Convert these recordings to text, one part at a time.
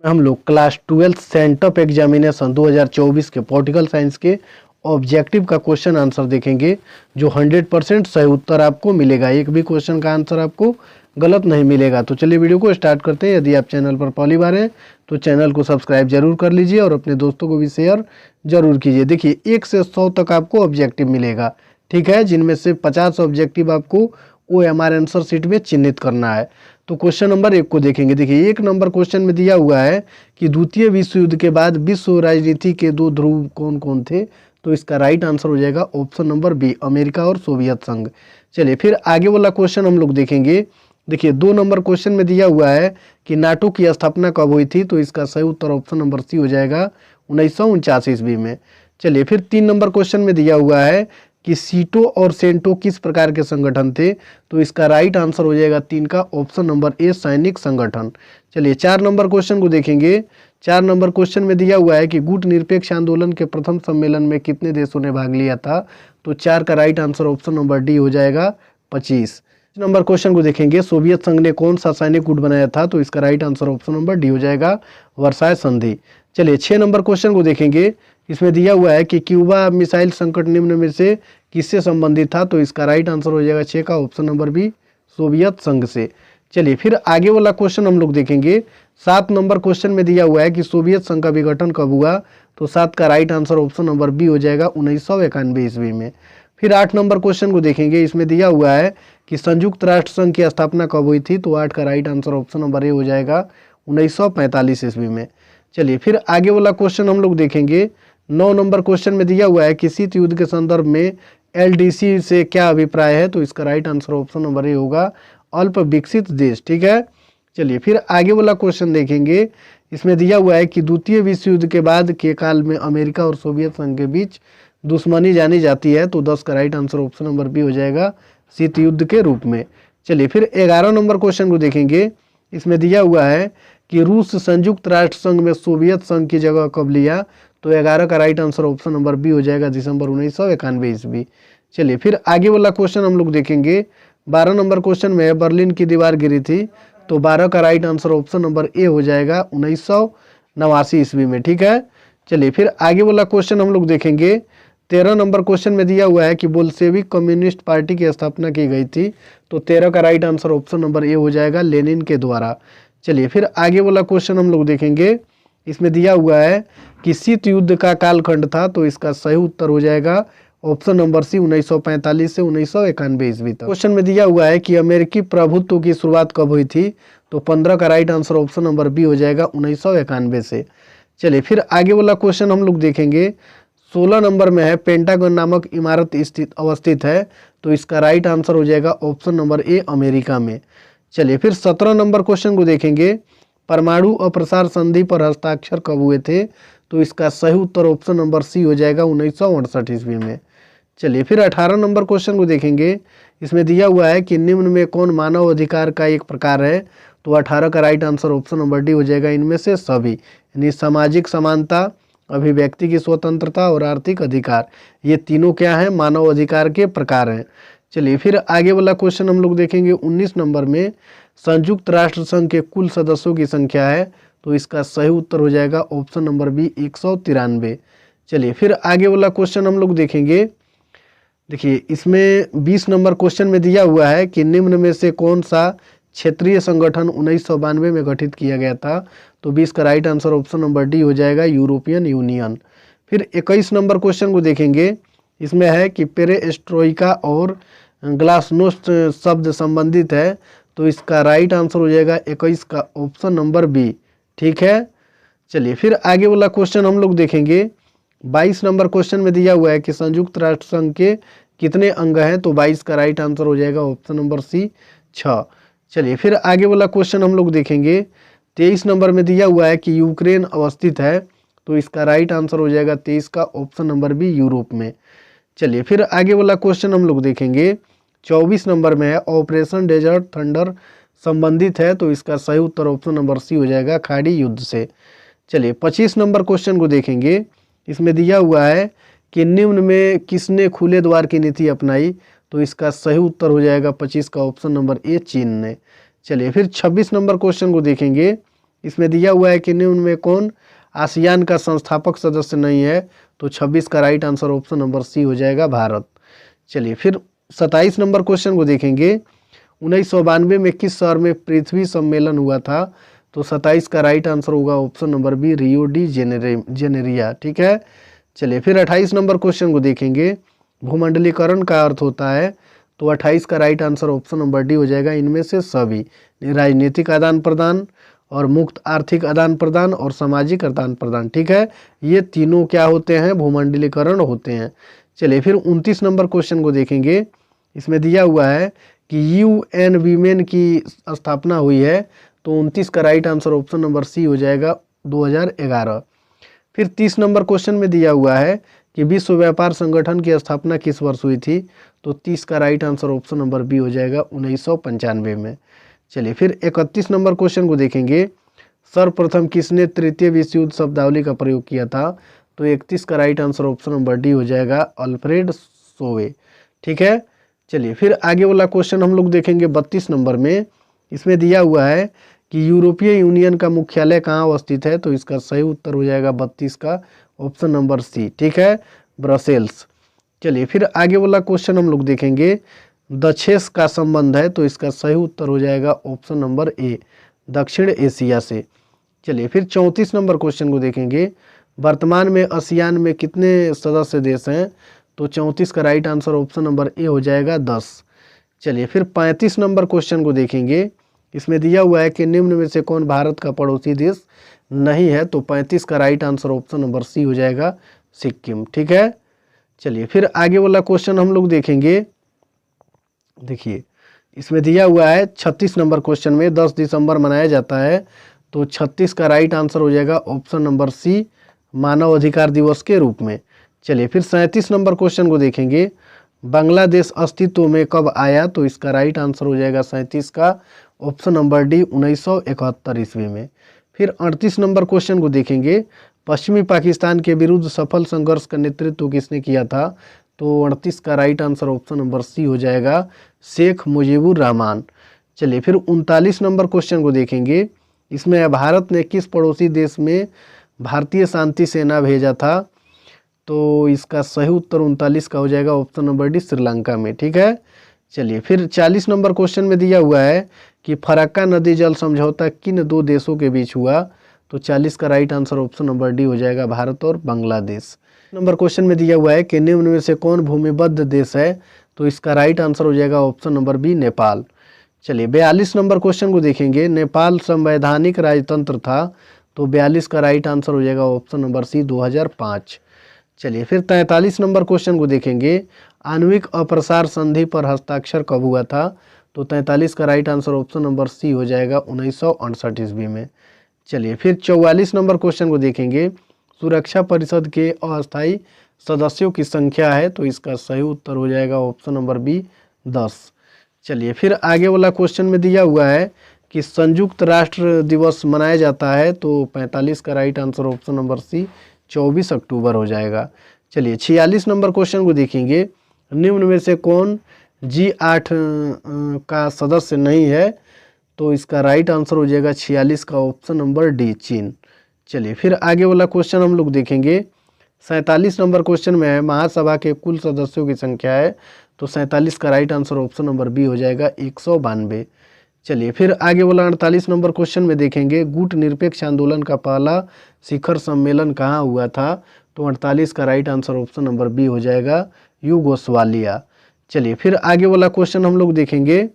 हम लोग class 12 sent up examination 2024 के पॉलिटिकल साइंस के ऑब्जेक्टिव का क्वेश्चन आंसर देखेंगे, जो 100% सही उत्तर आपको मिलेगा। एक भी क्वेश्चन का आंसर आपको गलत नहीं मिलेगा। तो चलिए वीडियो को स्टार्ट करते हैं। यदि आप चैनल पर पहली बार हैं तो चैनल को सब्सक्राइब जरूर कर लीजिए और अपने दोस्तों को भी शेयर जरूर कीजिए। देखिए 1 से 100 तक आपको ऑब्जेक्टिव मिलेगा, ठीक है, जिनमें से 50 ऑब्जेक्टिव आपको OMR आंसर शीट में चिन्हित करना है। तो क्वेश्चन नंबर 1 को देखेंगे। देखिए 1 नंबर क्वेश्चन में दिया हुआ है कि द्वितीय विश्व युद्ध के बाद विश्व राजनीति के 2 ध्रुव कौन कौन थे। तो इसका राइट आंसर हो जाएगा ऑप्शन नंबर बी, अमेरिका और सोवियत संघ। चलिए फिर आगे वाला क्वेश्चन हम लोग देखेंगे। देखिए 2 नंबर क्वेश्चन में दिया हुआ है कि नाटो की स्थापना कब हुई थी। तो इसका सही उत्तर ऑप्शन नंबर सी हो जाएगा 1949 ईस्वी में। चलिए फिर 3 नंबर क्वेश्चन में दिया हुआ है कि सीटो और सेंटो किस प्रकार के संगठन थे। तो इसका राइट आंसर हो जाएगा 3 का ऑप्शन नंबर ए, सैनिक संगठन। चलिए 4 नंबर क्वेश्चन को देखेंगे। 4 नंबर क्वेश्चन में दिया हुआ है कि गुट निरपेक्ष आंदोलन के प्रथम सम्मेलन में कितने देशों ने भाग लिया था। तो 4 का right answer option number D हो जाएगा 25। नंबर क्वेश्चन को देखेंगे, सोवियत संघ ने कौन सा सैनिक गुट बनाया था। तो इसका right answer option number D हो जाएगा वर्साय संधि। चलिए 6 नंबर क्वेश्चन को देखेंगे। इसमें दिया हुआ है कि क्यूबा मिसाइल संकट निम्न में से किससे संबंधित था। तो इसका राइट आंसर हो जाएगा 6 का ऑप्शन नंबर बी, सोवियत संघ से। चलिए फिर आगे वाला क्वेश्चन हम लोग देखेंगे। 7 नंबर क्वेश्चन में दिया हुआ है कि सोवियत संघ का विघटन कब हुआ। तो 7 का right answer option number B हो जाएगा 1991 ईस्वी में। फिर 8 नंबर क्वेश्चन को देखेंगे। इसमें दिया हुआ है कि संयुक्त राष्ट्र संघ की स्थापना कब हुई थी। तो 8 का right answer option number A हो जाएगा 1945 ईस्वी में। चलिए फिर आगे वाला क्वेश्चन हम लोग देखेंगे। 9 नंबर क्वेश्चन में दिया हुआ है कि शीत युद्ध के संदर्भ में LDC से क्या अभिप्राय है। तो इसका right answer option number A होगा अल्प विकसित देश, ठीक है। चलिए फिर आगे वाला क्वेश्चन देखेंगे। इसमें दिया हुआ है कि द्वितीय विश्व युद्ध के बाद के काल में अमेरिका और सोवियत संघ के बीच दुश्मनी जानी जाती है। तो 10 का right answer option number B हो जाएगा शीत युद्ध के रूप में। चलिए फिर 11 नंबर क्वेश्चन को देखेंगे। इसमें दिया हुआ है कि रूस संयुक्त राष्ट्र संघ में सोवियत संघ की जगह कब लिया। तो 11 का right answer option number B हो जाएगा दिसंबर 1991 ईस्वी। चलिए फिर आगे वाला क्वेश्चन हम लोग देखेंगे। 12 नंबर क्वेश्चन में बर्लिन की दीवार गिरी थी। तो 12 का right answer option number A हो जाएगा 1989 ईस्वी में, ठीक है। चलिए फिर आगे वाला क्वेश्चन हम लोग देखेंगे। 13 नंबर क्वेश्चन में दिया हुआ है कि बोल्शेविक कम्युनिस्ट पार्टी की स्थापना की गई थी। तो 13 का right answer option number A हो जाएगा लेनिन के द्वारा। चलिए फिर आगे वाला क्वेश्चन हम लोग देखेंगे। इसमें दिया हुआ है कि शीत युद्ध का कालखंड था। तो इसका सही उत्तर हो जाएगा ऑप्शन नंबर सी 1945 से 1991 ईस्वी तक। क्वेश्चन में दिया हुआ है कि अमेरिकी प्रभुत्व की शुरुआत कब हुई थी। तो 15 का right answer option number B हो जाएगा 1991 से। चलिए फिर आगे वाला क्वेश्चन हम लोग देखेंगे। 16 नंबर में है पेंटागन नामक इमारत अवस्थित है। तो इसका राइट आंसर हो जाएगा ऑप्शन नंबर ए, अमेरिका में। चलिए फिर 17 नंबर क्वेश्चन को देखेंगे। परमाणु अप्रसार संधि पर हस्ताक्षर कब हुए थे। तो इसका सही उत्तर ऑप्शन नंबर सी हो जाएगा 1968 ईस्वी में। चलिए फिर 18 नंबर क्वेश्चन को देखेंगे। इसमें दिया हुआ है कि निम्न में कौन मानव अधिकार का एक प्रकार है। तो 18 का right answer option number D हो जाएगा इनमें से सभी, यानी सामाजिक समानता, अभिव्यक्ति की स्वतंत्रता और आर्थिक अधिकार, ये तीनों क्या हैं, मानव अधिकार के प्रकार हैं। चलिए फिर आगे वाला क्वेश्चन हम लोग देखेंगे। 19 नंबर में संयुक्त राष्ट्र संघ के कुल सदस्यों की संख्या है। तो इसका सही उत्तर हो जाएगा ऑप्शन नंबर बी 193। चलिए फिर आगे वाला क्वेश्चन हम लोग देखेंगे। देखिए इसमें 20 नंबर क्वेश्चन में दिया हुआ है कि निम्न में से कौन सा क्षेत्रीय संगठन 1992 में गठित किया गया था। तो 20 का right answer option number D हो जाएगा यूरोपियन यूनियन। फिर 21 नंबर क्वेश्चन को देखेंगे। इसमें है कि पेरेस्ट्रोइका और ग्लासनोस्ट शब्द संबंधित है। तो इसका राइट आंसर हो जाएगा 21 का ऑप्शन नंबर बी, ठीक है। चलिए फिर आगे वाला क्वेश्चन हम लोग देखेंगे। 22 नंबर क्वेश्चन में दिया हुआ है कि संयुक्त राष्ट्र संघ के कितने अंग हैं। तो 22 का राइट आंसर हो जाएगा ऑप्शन नंबर सी 6। चलिए फिर आगे वाला क्वेश्चन हम लोग देखेंगे। 23 नंबर में दिया हुआ है कि यूक्रेन अवस्थित है। तो इसका राइट आंसर हो जाएगा 23 का ऑप्शन नंबर बी, यूरोप में। चलिए फिर आगे वाला क्वेश्चन हम लोग देखेंगे। 24 नंबर में है ऑपरेशन डेजर्ट थंडर संबंधित है। तो इसका सही उत्तर ऑप्शन नंबर सी हो जाएगा खाड़ी युद्ध से। चलिए 25 नंबर क्वेश्चन को देखेंगे। इसमें दिया हुआ है कि निम्न में किसने खुले द्वार की नीति अपनाई। तो इसका सही उत्तर हो जाएगा 25 का ऑप्शन नंबर ए, चीन ने। चलिए फिर 26 नंबर क्वेश्चन को देखेंगे। इसमें दिया हुआ है कि निम्न में कौन आसियान का संस्थापक सदस्य नहीं है, तो 26 का right answer option number C हो जाएगा भारत। चलिए फिर 27 नंबर क्वेश्चन को देखेंगे। 1992 में किस शहर में पृथ्वी सम्मेलन हुआ था, तो 27 का राइट आंसर होगा option number B Rio de Janeiro. ठीक है। चलिए फिर 28 नंबर क्वेश्चन को देखेंगे। भूमंडलीकरण का अर्थ होता है, तो 28 का right answer option number D हो जाएगा इनमें से सभी। राजनीतिक आदान प्रदान और मुक्त आर्थिक आदान प्रदान और सामाजिक आदान प्रदान, ठीक है, ये तीनों क्या होते हैं, भूमंडलीकरण होते हैं। चलिए फिर 29 नंबर क्वेश्चन को देखेंगे। इसमें दिया हुआ है कि UN वीमेन की स्थापना हुई है, तो 29 का right answer option number C हो जाएगा 2011। फिर 30 नंबर क्वेश्चन में दिया हुआ है कि विश्व व्यापार संगठन की स्थापना किस वर्ष हुई थी, तो 30 का right answer option number B हो जाएगा 1995 में। चलिए फिर 31 नंबर क्वेश्चन को देखेंगे। सर्वप्रथम किसने तृतीय विश्व युद्ध शब्दावली का प्रयोग किया था, तो 31 का right answer option number D हो जाएगा अल्फ्रेड सोवे। ठीक है। चलिए फिर आगे वाला क्वेश्चन हम लोग देखेंगे 32 नंबर में। इसमें दिया हुआ है कि यूरोपीय यूनियन का मुख्यालय कहाँ अवस्थित है, तो इसका सही उत्तर हो जाएगा 32 का ऑप्शन नंबर सी। ठीक है, ब्रसेल्स। चलिए फिर आगे वाला क्वेश्चन हम लोग देखेंगे। दक्षेस का संबंध है, तो इसका सही उत्तर हो जाएगा ऑप्शन नंबर ए, दक्षिण एशिया से। चलिए फिर 34 नंबर क्वेश्चन को देखेंगे। वर्तमान में आसियान में कितने सदस्य देश हैं, तो 34 का right answer option number A हो जाएगा 10। चलिए फिर 35 नंबर क्वेश्चन को देखेंगे। इसमें दिया हुआ है कि निम्न में से कौन भारत का पड़ोसी देश नहीं है, तो 35 का right answer option number C हो जाएगा सिक्किम। ठीक है। चलिए फिर आगे वाला क्वेश्चन हम लोग देखेंगे। देखिए इसमें दिया हुआ है 36 नंबर क्वेश्चन में 10 दिसंबर मनाया जाता है, तो 36 का राइट आंसर हो जाएगा ऑप्शन नंबर सी, मानव अधिकार दिवस के रूप में। चलिए फिर 37 नंबर क्वेश्चन को देखेंगे। बांग्लादेश अस्तित्व में कब आया, तो इसका राइट आंसर हो जाएगा 37 का ऑप्शन नंबर डी 1971 ईस्वी में। फिर 38 नंबर क्वेश्चन को देखेंगे। पश्चिमी पाकिस्तान के विरुद्ध सफल संघर्ष का नेतृत्व किसने किया था, तो 38 का right answer option number C हो जाएगा शेख मुजीबुर रहमान। चलिए फिर 39 नंबर क्वेश्चन को देखेंगे। इसमें भारत ने किस पड़ोसी देश में भारतीय शांति सेना भेजा था, तो इसका सही उत्तर 39 का हो जाएगा ऑप्शन नंबर डी, श्रीलंका में। ठीक है। चलिए फिर 40 नंबर क्वेश्चन में दिया हुआ है कि फरक्का नदी जल समझौता किन दो देशों के बीच हुआ, तो 40 का right answer option number D हो जाएगा भारत और बांग्लादेश। नंबर क्वेश्चन में दिया हुआ है कि निम्न में से कौन भूमिबद्ध देश है, तो इसका राइट आंसर हो जाएगा ऑप्शन नंबर बी, नेपाल। चलिए 42 नंबर क्वेश्चन को देखेंगे। नेपाल संवैधानिक राजतंत्र था, तो 42 का राइट आंसर हो जाएगा ऑप्शन नंबर सी, 2005। चलिए फिर 43 नंबर क्वेश्चन को देखेंगे। आणविक अप्रसार संधि पर हस्ताक्षर कब हुआ था, तो 43 का right answer option number C हो जाएगा 1968 ईस्वी में। चलिए फिर 44 नंबर क्वेश्चन को देखेंगे। सुरक्षा परिषद के अस्थायी सदस्यों की संख्या है, तो इसका सही उत्तर हो जाएगा ऑप्शन नंबर बी, 10। चलिए फिर आगे वाला क्वेश्चन में दिया हुआ है कि संयुक्त राष्ट्र दिवस मनाया जाता है, तो 45 का right answer option number C, 24 अक्टूबर हो जाएगा। चलिए 46 नंबर क्वेश्चन को देखेंगे। निम्न में से कौन G8 का सदस्य नहीं है, तो इसका राइट आंसर हो जाएगा 46 का ऑप्शन नंबर डी, चीन। चलिए फिर आगे वाला क्वेश्चन हम लोग देखेंगे। 47 नंबर क्वेश्चन में है महासभा के कुल सदस्यों की संख्या है, तो 47 का right answer option number B हो जाएगा 192। चलिए फिर आगे वाला 48 नंबर क्वेश्चन में देखेंगे। गुट निरपेक्ष आंदोलन का पहला शिखर सम्मेलन कहाँ हुआ था, तो 48 का right answer option number B हो जाएगा यूगोस्लाविया। चलिए फिर आगे वाला क्वेश्चन हम लोग देखेंगे।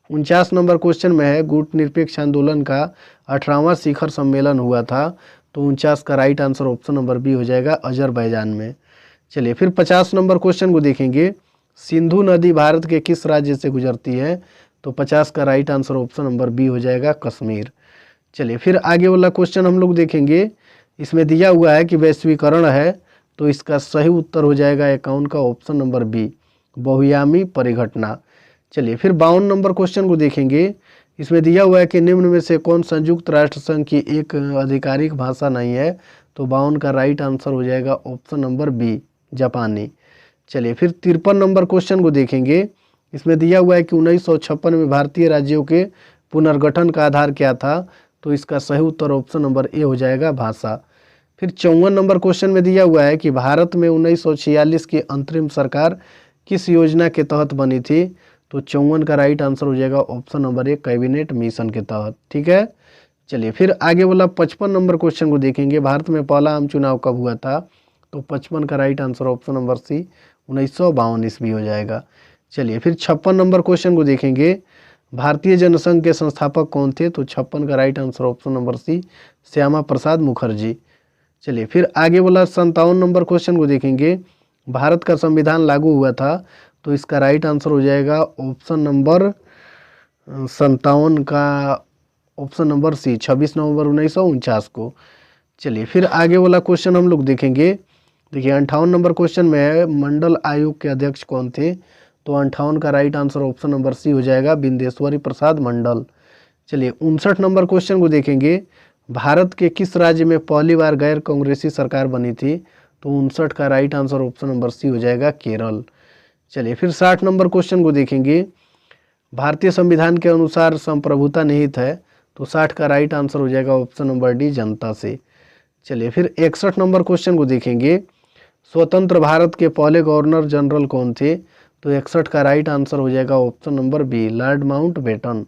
49 नंबर क्वेश्चन में है गुट निरपेक्ष आंदोलन का 18वां शिखर सम्मेलन हुआ था, तो 49 का right answer option number B हो जाएगा अजरबैजान में। चलिए फिर 50 नंबर क्वेश्चन को देखेंगे। सिंधु नदी भारत के किस राज्य से गुजरती है, तो 50 का right answer option number B हो जाएगा कश्मीर। चलिए फिर आगे वाला क्वेश्चन हम लोग देखेंगे। इसमें दिया हुआ है कि वैश्वीकरण है, तो इसका सही उत्तर हो जाएगा 51 का ऑप्शन नंबर बी, बहुआयामी परिघटना। चलिए फिर 52 नंबर क्वेश्चन को देखेंगे। इसमें दिया हुआ है कि निम्न में से कौन संयुक्त राष्ट्र संघ की एक आधिकारिक भाषा नहीं है, तो 52 का राइट आंसर हो जाएगा ऑप्शन नंबर बी, जापानी। चलिए फिर 53 नंबर क्वेश्चन को देखेंगे। इसमें दिया हुआ है कि 1956 में भारतीय राज्यों के पुनर्गठन का आधार क्या था, तो इसका सही उत्तर ऑप्शन नंबर ए हो जाएगा भाषा। फिर 54 नंबर क्वेश्चन में दिया हुआ है कि भारत में 1946 की अंतरिम सरकार किस योजना के तहत बनी थी, तो 54 का राइट आंसर हो जाएगा option number A cabinet mission के तहत। ठीक है, चलिए फिर आगे वाला 55 नंबर क्वेश्चन को देखेंगे। भारत में पहला आम चुनाव कब हुआ था, तो 55 का right answer option number C 1952 ईस्वी हो जाएगा। चलिए फिर 56 नंबर क्वेश्चन को देखेंगे। भारतीय जनसंघ के संस्थापक कौन थे, तो 56 का right answer option number C Shyama Prasad Mukherjee. चलिए फिर आगे वाला 57 नंबर क्वेश्चन को देखेंगे। भारत का संविधान लागू हुआ था, तो इसका राइट आंसर हो जाएगा ऑप्शन नंबर 57 का ऑप्शन नंबर सी 26 नवंबर 1949 को। चलिए फिर आगे वाला क्वेश्चन हम लोग देखेंगे। देखिए 58 नंबर क्वेश्चन में है मंडल आयोग के अध्यक्ष कौन थे, तो 58 का right answer option number C हो जाएगा बिंदेश्वरी प्रसाद मंडल। चलिए 59 नंबर क्वेश्चन को देखेंगे। भारत के किस राज्य में पहली बार गैर कांग्रेसी सरकार बनी थी, तो 59 का right answer option number C हो जाएगा केरल। चलिए फिर 60 नंबर क्वेश्चन को देखेंगे। भारतीय संविधान के अनुसार संप्रभुता निहित है, तो 60 का राइट आंसर हो जाएगा ऑप्शन नंबर डी जनता से। चलिए फिर 61 नंबर क्वेश्चन को देखेंगे। स्वतंत्र भारत के पहले गवर्नर जनरल कौन थे, तो 61 का राइट आंसर हो जाएगा option number B Lord Mountbatten.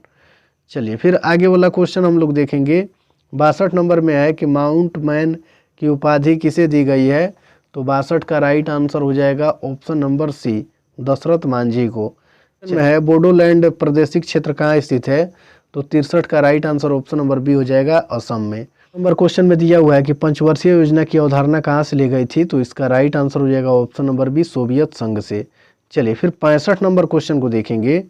चलिए फिर आगे वाला क्वेश्चन हम लोग देखेंगे। 62 नंबर में है कि माउंट मैन की उपाधि किसे दी गई है, तो 62 का राइट आंसर हो जाएगा option number C Dashrath Manjhi को। में है बोडोलैंड प्रादेशिक क्षेत्र कहाँ स्थित है, तो 63 का right answer option number B हो जाएगा असम में। नंबर क्वेश्चन में दिया हुआ है कि पंचवर्षीय योजना की अवधारणा कहाँ से ली गई थी, तो इसका राइट आंसर हो जाएगा ऑप्शन नंबर बी सोवियत संघ से। चलिए फिर 65 नंबर क्वेश्चन को देखेंगे।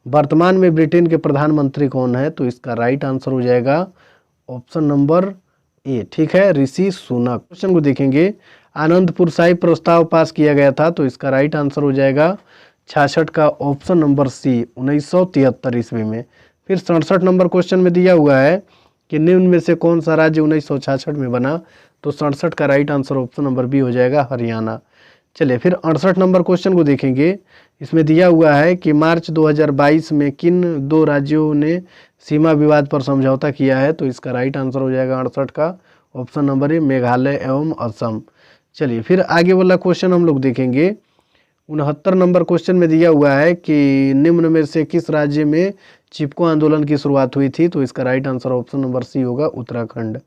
वर्तमान में ब्रिटेन के प्रधानमंत्री कौन है, तो इसका राइट आंसर हो जाएगा ऑप्शन नंबर ए, ठीक है, ऋषि सुनक। क्वेश्चन को देखेंगे। आनंदपुर साहिब प्रस्ताव पास किया गया था, तो इसका राइट आंसर हो जाएगा 66 का ऑप्शन नंबर सी 1973 ईस्वी में। फिर 67 नंबर क्वेश्चन में दिया हुआ है कि निम्न में से कौन सा राज्य 1966 में बना, तो 67 का right answer option number B हो जाएगा हरियाणा। चलिए फिर 68 नंबर क्वेश्चन को देखेंगे। इसमें दिया हुआ है कि मार्च 2022 में किन दो राज्यों ने सीमा विवाद पर समझौता किया है, तो इसका राइट आंसर हो जाएगा 68 का ऑप्शन नंबर ए मेघालय एवं असम। चलिए फिर आगे वाला क्वेश्चन हम लोग देखेंगे। 69 नंबर क्वेश्चन में दिया हुआ है कि निम्न में से किस राज्य में चिपको आंदोलन की शुरुआत हुई थी, तो इसका right answer option number C होगा उत्तराखंड।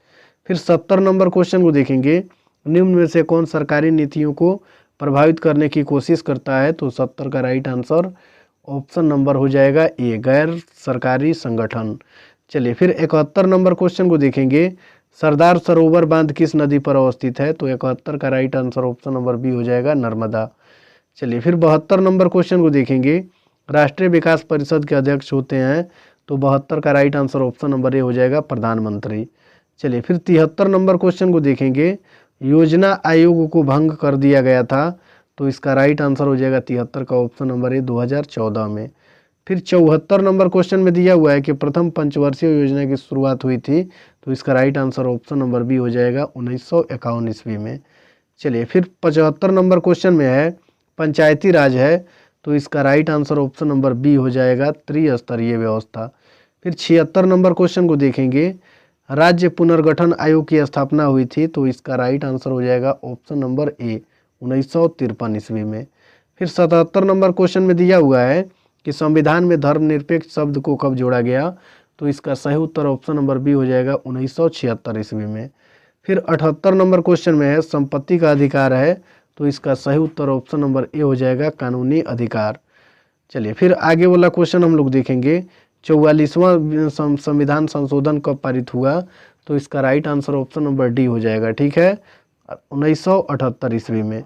फिर 70 नंबर क्वेश्चन को देखेंगे। निम्न में से कौन सरकारी नीतियों को प्रभावित करने की कोशिश करता है, तो 70 का राइट आंसर ऑप्शन नंबर हो जाएगा ए गैर सरकारी संगठन। चलिए फिर 71 नंबर क्वेश्चन को देखेंगे। सरदार सरोवर बांध किस नदी पर अवस्थित है, तो 71 का right answer option number B हो जाएगा नर्मदा। चलिए फिर 72 नंबर क्वेश्चन को देखेंगे। राष्ट्रीय विकास परिषद के अध्यक्ष होते हैं, तो 72 का right answer option number A हो जाएगा प्रधानमंत्री। चलिए फिर 73 नंबर क्वेश्चन को देखेंगे। योजना आयोग को भंग कर दिया गया था, तो इसका राइट आंसर हो जाएगा 73 का ऑप्शन नंबर ए 2014 में। फिर 74 नंबर क्वेश्चन में दिया हुआ है कि प्रथम पंचवर्षीय योजना की शुरुआत हुई थी, तो इसका right answer option number B हो जाएगा 1951 ईस्वी में। चलिए फिर 75 नंबर क्वेश्चन में है पंचायती राज है, तो इसका right answer option number B हो जाएगा त्रिस्तरीय व्यवस्था। फिर 76 नंबर क्वेश्चन को देखेंगे। राज्य पुनर्गठन आयोग की स्थापना हुई थी, तो इसका राइट आंसर हो जाएगा ऑप्शन नंबर ए 1953 ईस्वी में। फिर 77 नंबर क्वेश्चन में दिया हुआ है कि संविधान में धर्मनिरपेक्ष शब्द को कब जोड़ा गया, तो इसका सही उत्तर ऑप्शन नंबर बी हो जाएगा 1976 ईस्वी में। फिर 78 नंबर क्वेश्चन में है संपत्ति का अधिकार है, तो इसका सही उत्तर ऑप्शन नंबर ए हो जाएगा कानूनी अधिकार। चलिए फिर आगे वाला क्वेश्चन हम लोग देखेंगे। 44वां संविधान संशोधन कब पारित हुआ, तो इसका right answer option number D हो जाएगा, ठीक है, 1978 ईस्वी में।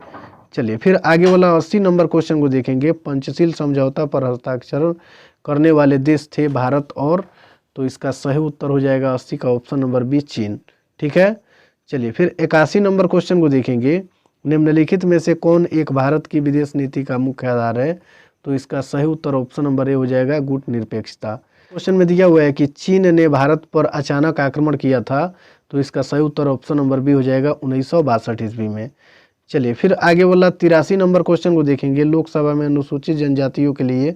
चलिए फिर आगे वाला 80 नंबर क्वेश्चन को देखेंगे। पंचशील समझौता पर हस्ताक्षर करने वाले देश थे भारत और, तो इसका सही उत्तर हो जाएगा 80 का ऑप्शन नंबर बी चीन, ठीक है। चलिए फिर 81 नंबर क्वेश्चन को देखेंगे। निम्नलिखित में से कौन एक भारत की विदेश नीति का मुख्य आधार है, तो इसका सही उत्तर ऑप्शन नंबर ए हो जाएगा गुट निरपेक्षता। क्वेश्चन में दिया हुआ है कि चीन ने भारत पर अचानक आक्रमण किया था, तो इसका सही उत्तर ऑप्शन नंबर बी हो जाएगा 1962 ईस्वी में। चलिए फिर आगे वाला 83 नंबर क्वेश्चन को देखेंगे। लोकसभा में अनुसूचित जनजातियों के लिए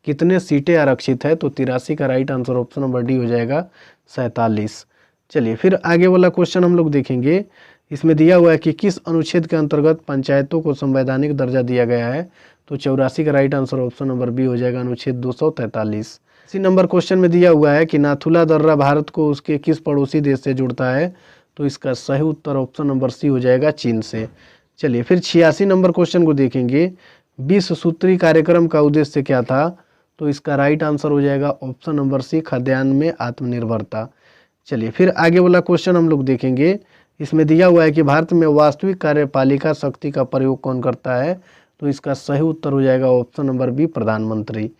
कितने सीटें आरक्षित है, तो 83 का right answer option number D हो जाएगा 47। चलिए फिर आगे वाला क्वेश्चन हम लोग देखेंगे। इसमें दिया हुआ है कि किस अनुच्छेद के अंतर्गत पंचायतों को संवैधानिक दर्जा दिया गया है। तो 84 का right answer option number B हो जाएगा, अनुच्छेद 243। इसी नंबर क्वेश्चन में दिया हुआ है कि नाथुला दर्रा भारत को उसके किस पड़ोसी देश से जुड़ता है। तो इसका सही उत्तर ऑप्शन नंबर सी हो जाएगा, चीन से। चलिए फिर 86 नंबर क्वेश्चन को देखेंगे। 20 सूत्री कार्यक्रम का उद्देश्य क्या था। तो इसका राइट आंसर हो जाएगा ऑप्शन नंबर सी, खाद्यान्न में आत्मनिर्भरता। चलिए फिर आगे वाला क्वेश्चन हम लोग देखेंगे। इसमें दिया हुआ है कि भारत में वास्तविक कार्यपालिका शक्ति का प्रयोग कौन करता है। तो इसका सही उत्तर हो जाएगा ऑप्शन नंबर बी, प्रधानमंत्री।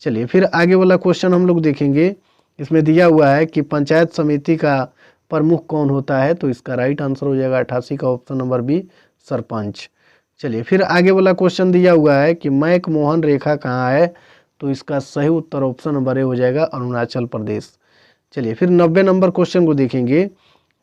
चलिए फिर आगे वाला क्वेश्चन हम लोग देखेंगे। इसमें दिया हुआ है कि पंचायत समिति का प्रमुख कौन होता है। तो इसका राइट आंसर हो जाएगा 88 का ऑप्शन नंबर बी, सरपंच। चलिए फिर आगे वाला क्वेश्चन दिया हुआ है कि मैक मोहन रेखा कहाँ है। तो इसका सही उत्तर ऑप्शन नंबर ए हो जाएगा, अरुणाचल प्रदेश। चलिए फिर 90 नंबर क्वेश्चन को देखेंगे।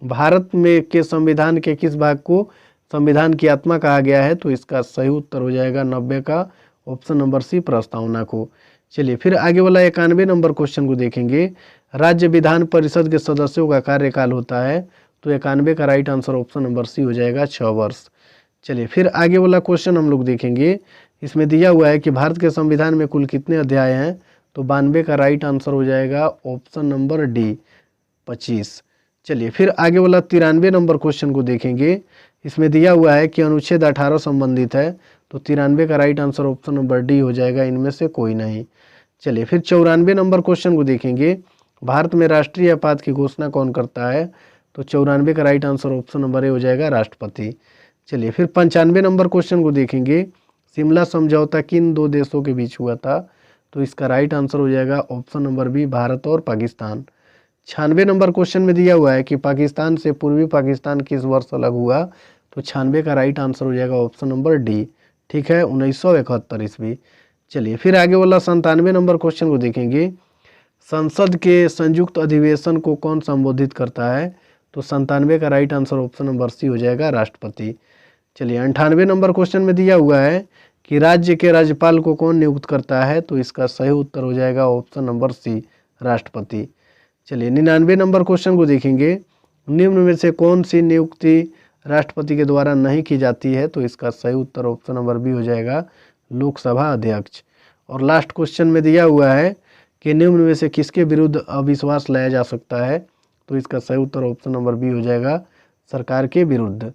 भारत में के संविधान के किस भाग को संविधान की आत्मा कहा गया है। तो इसका सही उत्तर हो जाएगा 90 का ऑप्शन नंबर सी, प्रस्तावना को। चलिए फिर आगे वाला 91 नंबर क्वेश्चन को देखेंगे। राज्य विधान परिषद के सदस्यों का कार्यकाल होता है। तो 91 का right answer option number C हो जाएगा, 6 वर्ष। चलिए फिर आगे वाला क्वेश्चन हम लोग देखेंगे। इसमें दिया हुआ है कि भारत के संविधान में कुल कितने अध्याय हैं। तो 92 का राइट आंसर हो जाएगा ऑप्शन नंबर डी, 25। चलिए फिर आगे वाला 93 नंबर क्वेश्चन को देखेंगे। इसमें दिया हुआ है कि अनुच्छेद 18 संबंधित है। तो 93 का right answer option number D हो जाएगा, इनमें से कोई नहीं। चलिए फिर 94 नंबर क्वेश्चन को देखेंगे। भारत में राष्ट्रीय आपात की घोषणा कौन करता है। तो 94 का right answer option number A हो जाएगा, राष्ट्रपति। चलिए फिर 95 नंबर क्वेश्चन को देखेंगे। शिमला समझौता किन दो देशों के बीच हुआ था। तो इसका राइट आंसर हो जाएगा ऑप्शन नंबर बी, भारत और पाकिस्तान। 96 नंबर क्वेश्चन में दिया हुआ है कि पाकिस्तान से पूर्वी पाकिस्तान किस वर्ष अलग हुआ। तो 96 का राइट आंसर हो जाएगा ऑप्शन नंबर डी, ठीक है, 1971 ईस्वी। चलिए फिर आगे वाला 97 नंबर क्वेश्चन को देखेंगे। संसद के संयुक्त अधिवेशन को कौन संबोधित करता है। तो 97 का right answer option number C हो जाएगा, राष्ट्रपति। चलिए 98 नंबर क्वेश्चन में दिया हुआ है कि राज्य के राज्यपाल को कौन नियुक्त करता है। तो इसका सही उत्तर हो जाएगा ऑप्शन नंबर सी, राष्ट्रपति। चलिए 99 नंबर क्वेश्चन को देखेंगे। निम्न में से कौन सी नियुक्ति राष्ट्रपति के द्वारा नहीं की जाती है। तो इसका सही उत्तर ऑप्शन नंबर बी हो जाएगा, लोकसभा अध्यक्ष। और लास्ट क्वेश्चन में दिया हुआ है कि निम्न में से किसके विरुद्ध अविश्वास लाया जा सकता है। तो इसका सही उत्तर ऑप्शन नंबर बी हो जाएगा, सरकार के विरुद्ध।